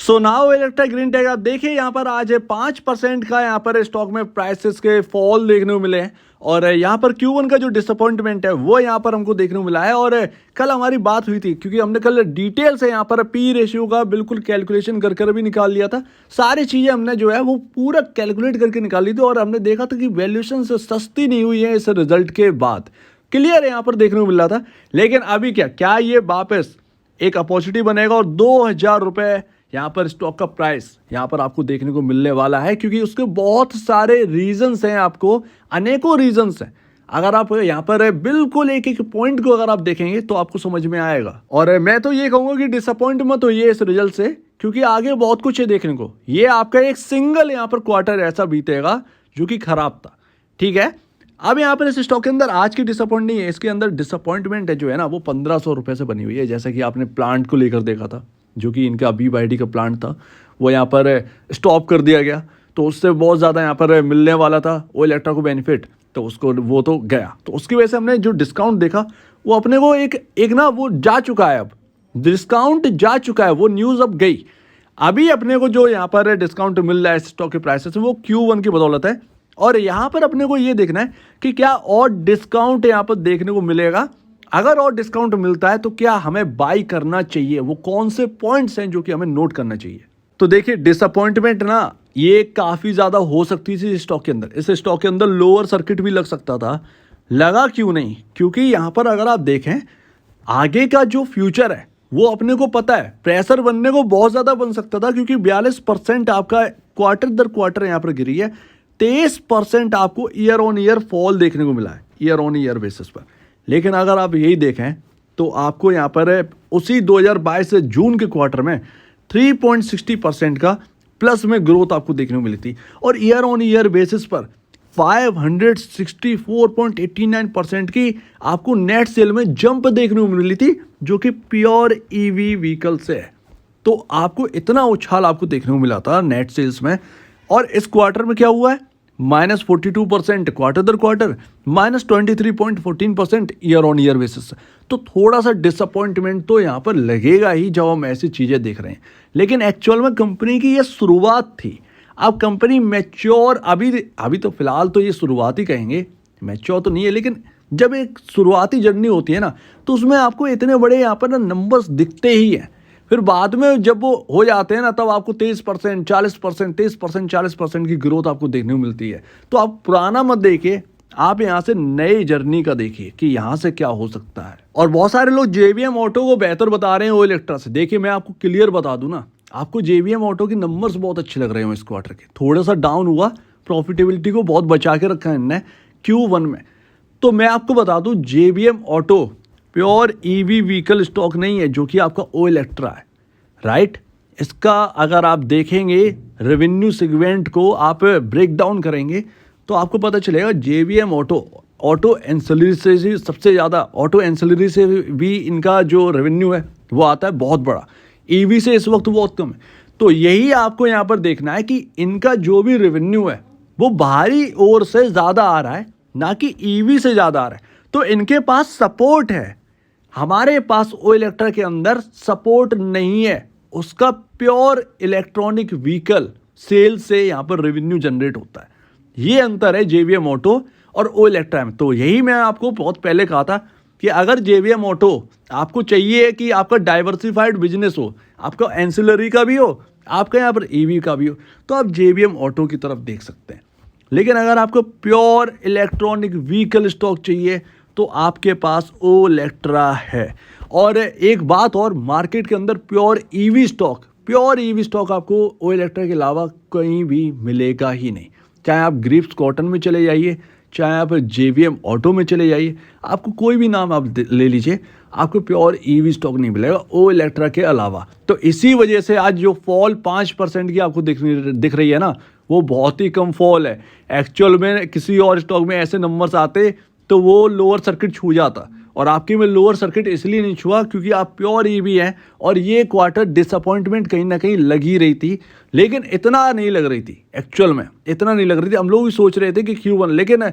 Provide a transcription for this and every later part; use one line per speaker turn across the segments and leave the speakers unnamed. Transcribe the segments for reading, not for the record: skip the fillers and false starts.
सो now Electra Green Tech आप देखिए यहाँ पर आज 5% का यहाँ पर स्टॉक में प्राइसेस के फॉल देखने को मिले हैं और यहाँ पर Q1 का जो डिसअपॉइंटमेंट है वो यहाँ पर हमको देखने को मिला है। और कल हमारी बात हुई थी क्योंकि हमने कल डिटेल से यहाँ पर पी रेशियो का बिल्कुल कैलकुलेशन कर भी निकाल लिया था। सारी चीज़ें हमने जो है वो पूरा कैलकुलेट करके निकाल ली थी और हमने देखा था कि वैल्यूएशन सस्ती नहीं हुई है इस रिजल्ट के बाद। क्लियर यहाँ पर देखने को मिल रहा था। लेकिन अभी क्या ये वापस एक अपॉर्चुनिटी बनेगा और 2000 रुपये यहाँ पर स्टॉक का प्राइस यहाँ पर आपको देखने को मिलने वाला है, क्योंकि उसके बहुत सारे रीजंस हैं, आपको अनेकों रीजंस हैं। अगर आप यहाँ पर बिल्कुल एक एक पॉइंट को अगर आप देखेंगे तो आपको समझ में आएगा। और मैं तो ये कहूँगा कि डिसअपॉइंट मत होइए इस रिजल्ट से, क्योंकि आगे बहुत कुछ है देखने को। ये आपका एक सिंगल यहाँ पर क्वार्टर ऐसा बीतेगा जो कि खराब था, ठीक है। अब यहाँ पर इस स्टॉक के अंदर आज की डिसअपॉइंट नहीं है, इसके अंदर डिसअपॉइंटमेंट है जो है ना वो 1500 रुपये से बनी हुई है। जैसा कि आपने प्लांट को लेकर देखा था, जो कि इनका BYD का प्लांट था वो यहाँ पर स्टॉप कर दिया गया, तो उससे बहुत ज़्यादा यहाँ पर मिलने वाला था ओ इलेक्ट्रा को बेनिफिट, तो उसको वो तो गया। तो उसकी वजह से हमने जो डिस्काउंट देखा वो अपने को एक ना वो जा चुका है, अब डिस्काउंट जा चुका है, वो न्यूज़ अब गई। अभी अपने को जो यहाँ पर डिस्काउंट मिल रहा है स्टॉक के प्राइसेस वो Q1 की बदौलत है। और यहाँ पर अपने को ये देखना है कि क्या और डिस्काउंट यहाँ पर देखने को मिलेगा। अगर और डिस्काउंट मिलता है तो क्या हमें बाई करना चाहिए, वो कौन से पॉइंट्स हैं जो कि हमें नोट करना चाहिए। तो देखिए डिसअपॉइंटमेंट ना ये काफ़ी ज़्यादा हो सकती थी स्टॉक के अंदर। इस स्टॉक के अंदर लोअर सर्किट भी लग सकता था, लगा क्यों नहीं, क्योंकि यहाँ पर अगर आप देखें आगे का जो फ्यूचर है वो अपने को पता है। प्रेशर बनने को बहुत ज़्यादा बन सकता था, क्योंकि 42% आपका क्वार्टर दर क्वार्टर यहाँ पर गिरी है। 23% आपको ईयर ऑन ईयर फॉल देखने को मिला है, ईयर ऑन ईयर बेसिस पर। लेकिन अगर आप यही देखें तो आपको यहाँ पर उसी 2022 से जून के क्वार्टर में 3.60% का प्लस में ग्रोथ आपको देखने को मिली थी। और ईयर ऑन ईयर बेसिस पर 564.89% की आपको नेट सेल में जंप देखने को मिली थी, जो कि प्योर EV व्हीकल से है। तो आपको इतना उछाल आपको देखने को मिला था नेट सेल्स में। और इस क्वार्टर में क्या हुआ है, -42% क्वार्टर दर quarter, -23.14% year on year basis. तो थोड़ा सा डिसअपॉइंटमेंट तो यहाँ पर लगेगा ही जब हम ऐसी चीज़ें देख रहे हैं। लेकिन एक्चुअल में कंपनी की ये शुरुआत थी। अब कंपनी मैच्योर अभी तो फिलहाल तो ये शुरुआत ही कहेंगे, मैच्योर तो नहीं है। लेकिन जब एक शुरुआती जर्नी होती है ना तो उसमें आपको इतने बड़े यहाँ पर ना नंबर्स दिखते ही हैं। फिर बाद में जब वो हो जाते हैं ना तब आपको 23%, 40%, 23%, 40% की ग्रोथ आपको देखने को मिलती है। तो आप पुराना मत देखिए, आप यहाँ से नई जर्नी का देखिए कि यहाँ से क्या हो सकता है। और बहुत सारे लोग JVM ऑटो को बेहतर बता रहे हैं ओ इलेक्ट्रा से। देखिए मैं आपको क्लियर बता दूं ना, आपको JVM ऑटो की नंबर्स बहुत अच्छे लग रहे हैं इस क्वार्टर के। थोड़ा सा डाउन हुआ, प्रॉफिटेबिलिटी को बहुत बचा के रखा है इनने Q1 में। तो मैं आपको बता दूं JVM auto pure EV vehicle stock नहीं है, जो कि आपका ओ इलेक्ट्रा है, राइट। इसका अगर आप देखेंगे रेवेन्यू सेगमेंट को आप ब्रेक डाउन करेंगे तो आपको पता चलेगा JVM ऑटो एंसिलरी से ही सबसे ज़्यादा, ऑटो एंसिलरी से भी इनका जो रेवेन्यू है वो आता है बहुत बड़ा, EV से इस वक्त बहुत कम है। तो यही आपको यहाँ पर देखना है कि इनका जो भी रेवेन्यू है वो बाहरी ओर से ज़्यादा आ रहा है, ना कि EV से ज़्यादा आ रहा है। तो इनके पास सपोर्ट है, हमारे पास ओ इलेक्ट्रा के अंदर सपोर्ट नहीं है। उसका प्योर इलेक्ट्रॉनिक व्हीकल सेल से यहाँ पर रेवेन्यू जनरेट होता है। ये अंतर है JVM ऑटो और ओ इलेक्ट्रा में। तो यही मैं आपको बहुत पहले कहा था कि अगर JVM ऑटो आपको चाहिए कि आपका डाइवर्सिफाइड बिजनेस हो, आपका एंसिलरी का भी हो, आपका यहाँ पर EV का भी हो, तो आप JVM ऑटो की तरफ देख सकते हैं। लेकिन अगर आपको प्योर इलेक्ट्रॉनिक व्हीकल स्टॉक चाहिए तो आपके पास ओ इलेक्ट्रा है। और एक बात और, मार्केट के अंदर प्योर EV स्टॉक आपको ओ इलेक्ट्रा के अलावा कहीं भी मिलेगा ही नहीं। चाहे आप ग्रिप्स कॉटन में चले जाइए, चाहे आप JVM ऑटो में चले जाइए, आपको कोई भी नाम आप ले लीजिए, आपको प्योर EV स्टॉक नहीं मिलेगा ओ इलेक्ट्रा के अलावा। तो इसी वजह से आज जो फॉल 5% की आपको दिख रही है ना, वो बहुत ही कम फॉल है। एक्चुअल में किसी और स्टॉक में ऐसे नंबर्स आते तो वो लोअर सर्किट छू जाता, और आपके में लोअर सर्किट इसलिए नहीं छुआ क्योंकि आप प्योर EV हैं। और ये क्वार्टर डिसअपॉइंटमेंट कहीं ना कहीं लगी रही थी, लेकिन इतना नहीं लग रही थी, एक्चुअल में इतना नहीं लग रही थी। हम लोग भी सोच रहे थे कि Q1, लेकिन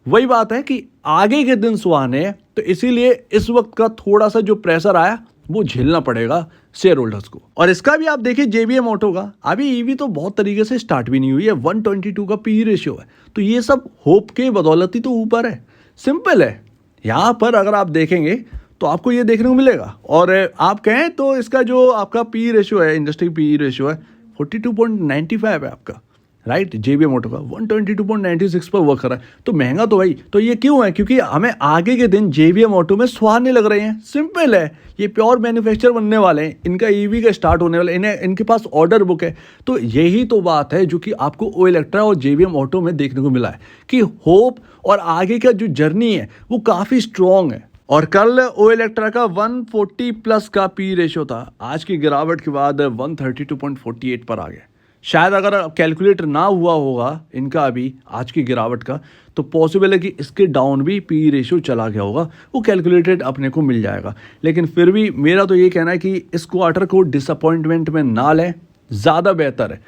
वही बात है कि आगे के दिन सुहाने हैं, तो इसीलिए इस वक्त का थोड़ा सा जो प्रेशर आया वो झेलना पड़ेगा शेयर होल्डर्स को। और इसका भी आप देखिए जेबीएम ऑटो का अभी ईवी तो बहुत तरीके से स्टार्ट भी नहीं हुई है, 122 का पी रेशियो है। तो ये सब होप के बदौलत ही तो ऊपर है, सिंपल है। यहाँ पर अगर आप देखेंगे तो आपको ये देखने को मिलेगा। और आप कहें तो इसका जो आपका पी रेशियो है, इंडस्ट्री पी रेशियो है 42.95 है आपका, राइट। जेबीएम ऑटो का 122.96 पर वर्क कर रहा है। तो महंगा तो भाई, तो ये क्यों है? क्योंकि हमें आगे के दिन जेबीएम ऑटो में सुहाने लग रहे हैं, सिंपल है। ये प्योर मैन्युफैक्चर बनने वाले हैं, इनका ईवी का स्टार्ट होने वाला है, इनके पास ऑर्डर बुक है। तो यही तो बात है जो कि आपको ओ इलेक्ट्रा और जेबीएम ऑटो में देखने को मिला है कि होप और आगे का जो जर्नी है वो काफ़ी स्ट्रॉन्ग है। और कल ओ इलेक्ट्रा का 140 प्लस का पी रेशियो था, आज की गिरावट के बाद 132.48 पर आ गया। शायद अगर कैलकुलेटर ना हुआ होगा इनका अभी आज की गिरावट का, तो पॉसिबल है कि इसके डाउन भी पी रेशियो चला गया होगा, वो कैलकुलेटेड अपने को मिल जाएगा। लेकिन फिर भी मेरा तो ये कहना है कि इस क्वार्टर को डिसअपॉइंटमेंट में ना लें, ज़्यादा बेहतर है।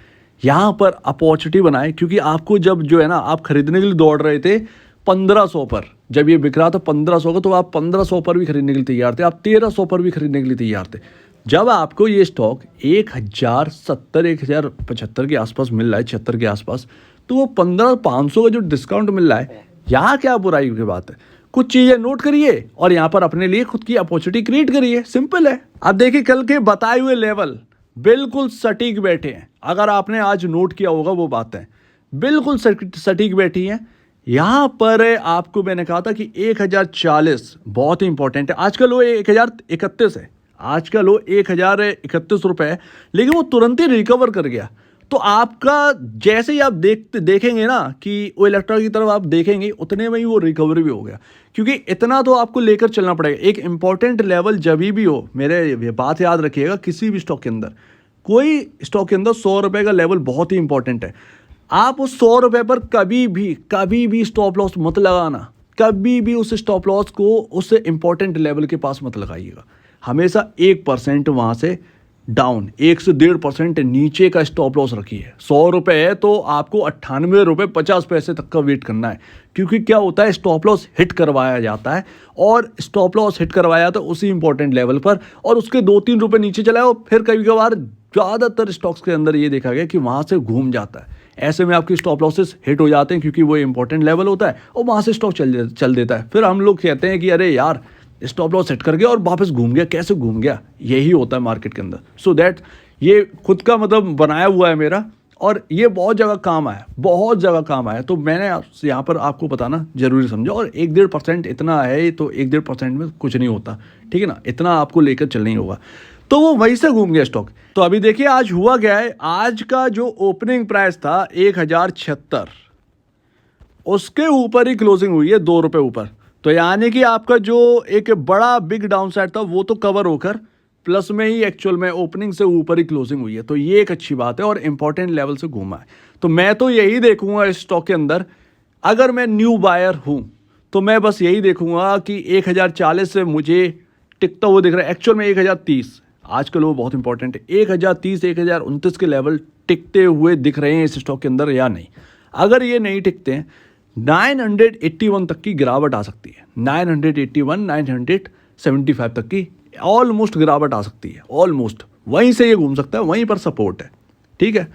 यहाँ पर अपॉर्चुनिटी बनाएं, क्योंकि आपको जब जो है ना आप खरीदने के लिए दौड़ रहे थे 1500 पर, जब ये बिक रहा था 1500 का, तो आप 1500 पर भी खरीदने के लिए तैयार थे, आप 1300 पर भी खरीदने के लिए तैयार थे। जब आपको ये स्टॉक 1070 1075 के आसपास मिल रहा है, 76 के आसपास, तो वो 15500 का जो डिस्काउंट मिल रहा है, यहाँ क्या बुराई की बात है? कुछ चीज़ें नोट करिए और यहाँ पर अपने लिए खुद की अपॉर्चुनिटी क्रिएट करिए, सिंपल है। अब देखिए कल के बताए हुए लेवल बिल्कुल सटीक बैठे हैं। अगर आपने आज नोट किया होगा वो बातें बिल्कुल सटीक बैठी हैं। यहाँ पर आपको मैंने कहा था कि 1040 बहुत ही इंपॉर्टेंट है। आज का लो 1031 है, आज का लो 1031 रुपये है, लेकिन वो तुरंत ही रिकवर कर गया। तो आपका जैसे ही आप देखेंगे ना कि वो इलेक्ट्रा की तरफ आप देखेंगे, उतने में ही वो रिकवरी भी हो गया। क्योंकि इतना तो आपको लेकर चलना पड़ेगा। एक इंपॉर्टेंट लेवल जब भी हो, मेरे ये बात याद रखिएगा, किसी भी स्टॉक के अंदर, कोई स्टॉक के अंदर 100 रुपये का लेवल बहुत ही इंपॉर्टेंट है। आप उस 100 रुपये पर कभी भी स्टॉप लॉस मत लगाना, कभी भी उस स्टॉप लॉस को उस इंपॉर्टेंट लेवल के पास मत लगाइएगा। हमेशा 1% वहाँ से डाउन, 1 से 1.5% नीचे का स्टॉप लॉस रखिए। 100 रुपये है तो आपको 98 रुपये 50 पैसे तक का वेट करना है। क्योंकि क्या होता है, स्टॉप लॉस हिट करवाया जाता है, और स्टॉप लॉस हिट करवाया जाता है उसी इंपॉर्टेंट लेवल पर, और उसके 2-3 रुपये नीचे चला और फिर कभी कभार ज़्यादातर स्टॉक्स के अंदर ये देखा गया कि वहाँ से घूम जाता है। ऐसे में आपकी स्टॉप लॉसेस हिट हो जाते हैं, क्योंकि वो इंपॉर्टेंट लेवल होता है और वहाँ से स्टॉक चल देता है। फिर हम लोग कहते हैं कि अरे यार स्टॉप लॉस सेट कर गया और वापस घूम गया, कैसे घूम गया? यही होता है मार्केट के अंदर। सो दैट ये खुद का मतलब बनाया हुआ है मेरा, और ये बहुत जगह काम आया, बहुत जगह काम आया। तो मैंने यहाँ पर आपको बताना जरूरी समझा। और 1-1.5% इतना है, तो 1-1.5% में कुछ नहीं होता, ठीक है ना, इतना आपको लेकर चलना ही होगा। तो वो वहीं से घूम गया स्टॉक। तो अभी देखिए आज हुआ क्या है, आज का जो ओपनिंग प्राइस था 1076, उसके ऊपर ही क्लोजिंग हुई है 2 रुपये ऊपर। तो यानी कि आपका जो एक बड़ा बिग डाउन साइड था वो तो कवर होकर प्लस में ही एक्चुअल में ओपनिंग से ऊपर ही क्लोजिंग हुई है। तो ये एक अच्छी बात है और इंपॉर्टेंट लेवल से घूमा है। तो मैं तो यही देखूंगा इस स्टॉक के अंदर, अगर मैं न्यू बायर हूं तो मैं बस यही देखूंगा कि 1040 से मुझे टिकता हुआ दिख रहा है। एक्चुअल में 1030 आज का लो बहुत इंपॉर्टेंट है, 1030 1029 के लेवल टिकते हुए दिख रहे हैं इस स्टॉक के अंदर या नहीं। अगर ये नहीं टिकते हैं, 981 तक की गिरावट आ सकती है, 981 975 तक की ऑलमोस्ट गिरावट आ सकती है, ऑलमोस्ट वहीं से ये घूम सकता है, वहीं पर सपोर्ट है, ठीक है।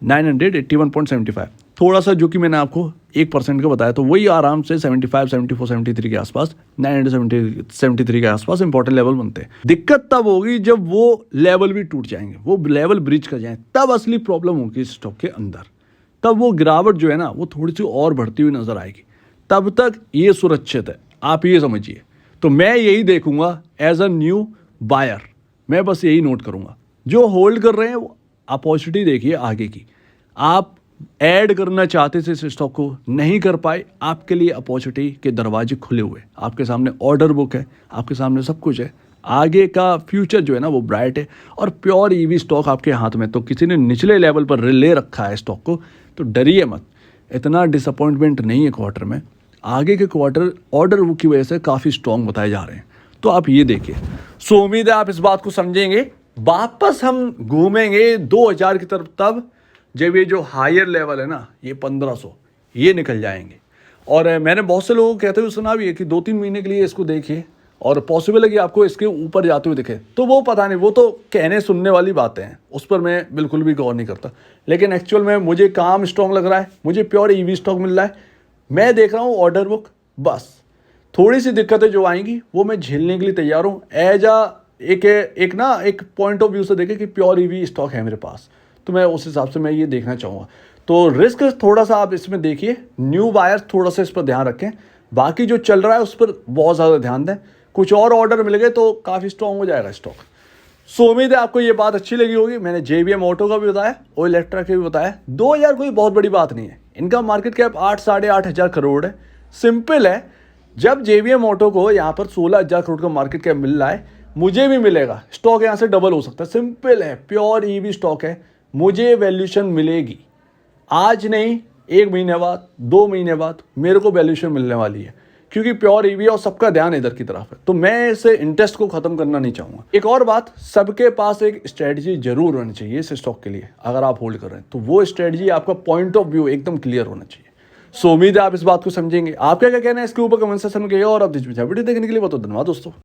981.75 थोड़ा सा जो कि मैंने आपको 1% का बताया, तो वही आराम से 75 74 73 के आसपास, 973 के आसपास इंपॉर्टेंट लेवल बनते हैं। दिक्कत तब होगी जब वो लेवल भी टूट जाएंगे, वो लेवल ब्रिज कर जाए, तब असली प्रॉब्लम होगी इस स्टॉक के अंदर। तब वो गिरावट जो है ना वो थोड़ी सी और बढ़ती हुई नजर आएगी। तब तक ये सुरक्षित है, आप ये समझिए। तो मैं यही देखूंगा एज अ न्यू बायर, मैं बस यही नोट करूंगा। जो होल्ड कर रहे हैं वो अपॉर्चुनिटी देखिए आगे की। आप ऐड करना चाहते थे इस स्टॉक को, नहीं कर पाए, आपके लिए अपॉर्चुनिटी के दरवाजे खुले हुए, आपके सामने ऑर्डर बुक है, आपके सामने सब कुछ है। आगे का फ्यूचर जो है ना वो ब्राइट है, और प्योर ईवी स्टॉक आपके हाथ में। तो किसी ने निचले लेवल पर ले रखा है स्टॉक को, तो डरिए मत, इतना डिसअपॉइंटमेंट नहीं है क्वार्टर में। आगे के क्वार्टर ऑर्डर बुक की वजह से काफ़ी स्ट्रॉन्ग बताए जा रहे हैं, तो आप ये देखिए। सो उम्मीद है आप इस बात को समझेंगे। वापस हम घूमेंगे 2000 की तरफ तब जब ये जो हायर लेवल है ना, ये 1500 ये निकल जाएंगे। और मैंने बहुत से लोगों को कहते हुए सुना भी है कि 2-3 महीने के लिए इसको देखिए और पॉसिबल है कि आपको इसके ऊपर जाते हुए दिखे, तो वो पता नहीं, वो तो कहने सुनने वाली बातें हैं, उस पर मैं बिल्कुल भी गौर नहीं करता। लेकिन एक्चुअल में मुझे काम स्ट्रॉन्ग लग रहा है, मुझे प्योर ईवी स्टॉक मिल रहा है, मैं देख रहा हूँ ऑर्डर बुक, बस थोड़ी सी दिक्कतें जो आएंगी वो मैं झेलने के लिए तैयार हूँ। एज एक पॉइंट ऑफ व्यू से देखें कि प्योर ईवी स्टॉक है मेरे पास, तो मैं उस हिसाब से मैं ये देखना चाहूँगा। तो रिस्क थोड़ा सा आप इसमें देखिए, न्यू बायर्स थोड़ा सा इस पर ध्यान रखें, बाकी जो चल रहा है उस पर बहुत ज़्यादा ध्यान दें। कुछ और ऑर्डर मिल गए तो काफ़ी स्ट्रॉन्ग हो जाएगा स्टॉक। सो उम्मीद है आपको ये बात अच्छी लगी होगी। मैंने JBM ऑटो का भी बताया और इलेक्ट्रा का भी बताया। 2000 कोई बहुत बड़ी बात नहीं है, इनका मार्केट कैप 8-8.5 करोड़ है, सिंपल है। जब JBM ऑटो को यहाँ पर 16,000 करोड़ का मार्केट कैप मिल रहा है, मुझे भी मिलेगा, स्टॉक यहाँ से डबल हो सकता है, सिंपल है, प्योर ईवी स्टॉक है, मुझे वैल्यूएशन मिलेगी। आज नहीं, 1 महीने बाद, 2 महीने बाद मेरे को वैल्यूएशन मिलने वाली है, क्योंकि प्योर ईवी और सबका ध्यान इधर की तरफ है, तो मैं इसे इंटरेस्ट को खत्म करना नहीं चाहूँगा। एक और बात, सबके पास एक स्ट्रेटजी जरूर होनी चाहिए इस स्टॉक के लिए, अगर आप होल्ड कर रहे हैं तो वो स्ट्रेटजी, आपका पॉइंट ऑफ व्यू एकदम क्लियर होना चाहिए। सो उम्मीद है आप इस बात को समझेंगे। आपका क्या कहना है इसके ऊपर कमेंट सेक्शन में कहिएगा, और आप वीडियो देखने के लिए बहुत धन्यवाद दोस्तों।